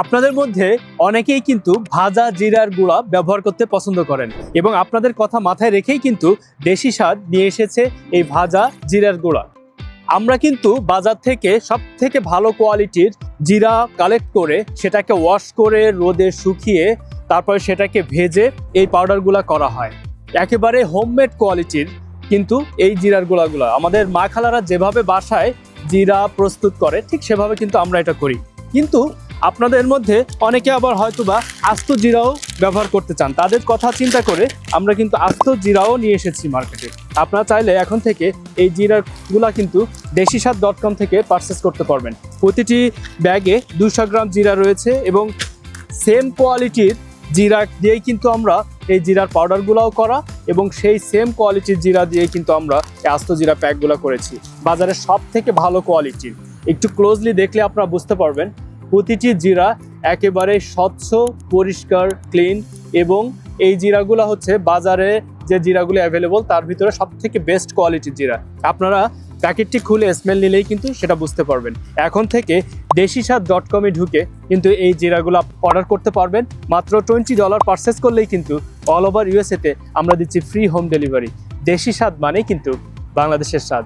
আপনাদের মধ্যে অনেকেই কিন্তু ভাজা জিরার গুঁড়া ব্যবহার করতে পছন্দ করেন এবং আপনাদের কথা মাথায় রেখেই কিন্তু দেশি স্বাদ নিয়ে এসেছে এই ভাজা জিরার গুঁড়া। আমরা কিন্তু বাজার থেকে সব থেকে ভালো কোয়ালিটির জিরা কালেক্ট করে সেটাকে ওয়াশ করে রোদে শুকিয়ে তারপরে সেটাকে ভেজে এই পাউডারগুলো করা হয়। একেবারে হোমমেড কোয়ালিটির কিন্তু এই জিরার গুঁড়াগুলো আমাদের মা খালারা যেভাবে বাসায় জিরা প্রস্তুত করে ঠিক সেভাবে কিন্তু আমরা এটা করি। কিন্তু আপনাদের মধ্যে অনেকে আবার হয়তোবা আস্ত জিরাও ব্যবহার করতে চান, তাদের কথা চিন্তা করে আমরা কিন্তু আস্ত জিরাও নিয়ে এসেছি মার্কেটে। আপনারা চাইলে এখন থেকে এই জিরাগুলা কিন্তু deshiswad.com থেকে পারচেস করতে পারবেন। প্রতিটি ব্যাগে 200 গ্রাম জিরা রয়েছে এবং সেম কোয়ালিটির জিরা দিয়েই কিন্তু আমরা এই জিরার পাউডারগুলোও করা এবং সেই সেম কোয়ালিটির জিরা দিয়ে কিন্তু আমরা এই আস্ত জিরা প্যাকগুলো করেছি, বাজারে সব থেকে ভালো কোয়ালিটির। একটু ক্লোজলি দেখলে আপনারা বুঝতে পারবেন প্রতিটি জিরা একেবারে স্বচ্ছ, পরিষ্কার, ক্লিন এবং এই জিরাগুলো হচ্ছে বাজারে যে জিরাগুলো অ্যাভেলেবল তার ভিতরে সব থেকে বেস্ট কোয়ালিটির জিরা। আপনারা প্যাকেটটি খুলে স্মেল নিলেই কিন্তু সেটা বুঝতে পারবেন। এখন থেকে deshiswad.com-এ ঢুকে কিন্তু এই জিরাগুলো অর্ডার করতে পারবেন। মাত্র $20 পারচেস করলেই কিন্তু অল ওভার USA-তে আমরা দিচ্ছি ফ্রি হোম ডেলিভারি। দেশি স্বাদ মানেই কিন্তু বাংলাদেশের স্বাদ।